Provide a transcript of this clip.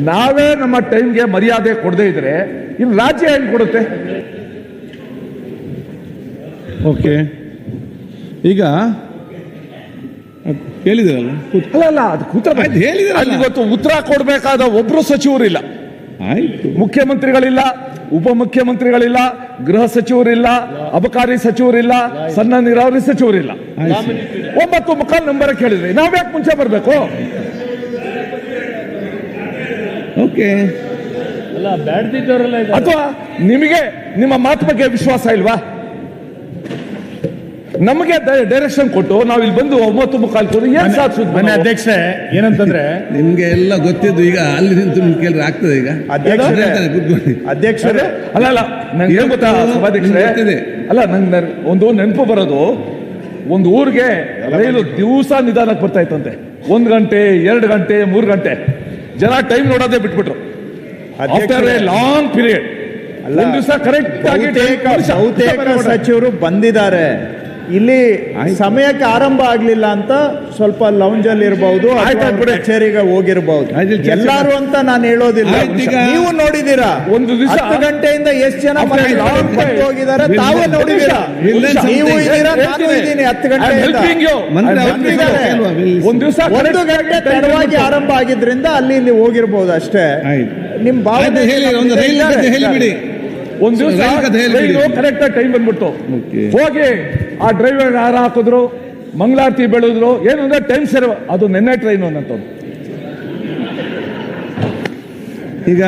ನಾವೇ ನಮ್ಮ ಟೈಮ್ಗೆ ಮರ್ಯಾದೆ ಕೊಡದೇ ಇದ್ರೆ ಇನ್ನು ರಾಜ್ಯ ಹೆಂಗ್ ಕೊಡುತ್ತೆ? ಓಕೆ, ಈಗ ಹೇಳಿದ್ರಲ್ಲ, ಅಲ್ಲ ಅದು ಕೂತ್ರ ಹೇಳಿದ್ರಲ್ಲ, ಇವತ್ತು ಉತ್ತರ ಕೊಡಬೇಕಾದ ಒಬ್ರು ಸಚಿವರಿಲ್ಲ. ಆಯ್ತು, ಮುಖ್ಯಮಂತ್ರಿಗಳಿಲ್ಲ, ಉಪಮುಖ್ಯಮಂತ್ರಿಗಳಿಲ್ಲ, ಗೃಹ ಸಚಿವರಿಲ್ಲ, ಅಬಕಾರಿ ಸಚಿವರಿಲ್ಲ, ಸಣ್ಣ ನೀರಾವರಿ ಸಚಿವರಿಲ್ಲ. 9:15 ನಂಬರ್ ಕೇಳಿದ್ರಿ, ನಾವ್ಯಾಕೆ ಮುಂಚೆ ಬರಬೇಕು? ಓಕೆ, ಅಥವಾ ನಿಮಗೆ ನಿಮ್ಮ ಮಾತು ಬಗ್ಗೆ ವಿಶ್ವಾಸ ಇಲ್ವಾ? ನಮಗೆ ಡೈರೆಕ್ಷನ್ ಕೊಟ್ಟು ನಾವು ಇಲ್ಲಿ ಬಂದು 9:15 ಏನ್ ಸಾಧಿಸುದು? ಮನೆ ಅಧ್ಯಕ್ಷೆ ಏನಂತಂದ್ರೆ ನಿಮ್ಗೆ ಎಲ್ಲ ಗೊತ್ತಿದ್ದು, ಈಗ ಅಲ್ಲಿ ನಿಂತು ನಿಮ್ಗೆ ಕೇಳಿದ್ರೆ ಆಗ್ತದೆ. ಈಗ ಅಧ್ಯಕ್ಷರೇ ಅಲ್ಲ ನಂಗೆ ಗೊತ್ತಾ ಸಭಾಧ್ಯಕ್ಷರೇ, ಅಲ್ಲ ನಂಗೆ ಒಂದು ನೆನಪು ಬರೋದು, ಒಂದು ಊರಿಗೆ ರೈಲು ದಿವಸ ನಿಧಾನಕ್ಕೆ ಬರ್ತಾ ಇತ್ತಂತೆ. 1 ಗಂಟೆ 2 ಗಂಟೆ 3 ಗಂಟೆ ಜನ ಟೈಮ್ ನೋಡೋದೇ ಬಿಟ್ಬಿಟ್ರು. ಆಫ್ಟರ್ ಎ ಲಾಂಗ್ ಪೀರಿಯಡ್ ಒಂದು ದಿವಸ ಕರೆಕ್ಟ್ ಆಗಿ ಬಹುತೇಕ ಸಚಿವರು ಬಂದಿದ್ದಾರೆ. ಇಲ್ಲಿ ಸಮಯಕ್ಕೆ ಆರಂಭ ಆಗ್ಲಿಲ್ಲ ಅಂತ ಸ್ವಲ್ಪ ಲೌಂಜ್ ಅಲ್ಲಿ ಇರಬಹುದು, ಕಚೇರಿಗೆ ಹೋಗಿರಬಹುದು. ಎಲ್ಲಾರು ಅಂತ ನಾನು ಹೇಳೋದಿಲ್ಲ. ನೀವು ನೋಡಿದೀರಾ ಒಂದು ದಿವಸ 10 ಗಂಟೆಯಿಂದ ಎಷ್ಟು ಜನ ಹೋಗಿದ್ದಾರೆ, ತಾವೇ ನೋಡಿದೀರಾ. ನೀವು ಇದ್ದೀರಾ, ನಾನು ಇದ್ದೀನಿ. 10 ಗಂಟೆಯಿಂದ ಒಂದು ದಿವಸ 1 ಗಂಟೆ ತಡವಾಗಿ ಆರಂಭ ಆಗಿದ್ರಿಂದ ಅಲ್ಲಿ ಇಲ್ಲಿ ಹೋಗಿರ್ಬೋದು ಅಷ್ಟೇ. ನಿಮ್ ಭಾವನೆ ಹೇಳಿಬಿಡಿ. ಒಂದು ದಿವಸ ಕರೆಕ್ಟ್ ಆಗಿ ಟೈಮ್ ಬಂದ್ಬಿಟ್ಟು ಹೋಗಿ ಆ ಡ್ರೈವರ್ ಹಾರ ಹಾಕಿದ್ರು, ಮಂಗಳಾರತಿ ಬೆಳೆದ್ರು. ಏನು ಅಂದ್ರೆ ಟೈಮ್ ಸೇರುವ, ಅದು ನಿನ್ನೆ ಟ್ರೈನ್ ಅನ್ನೋದು. ಈಗ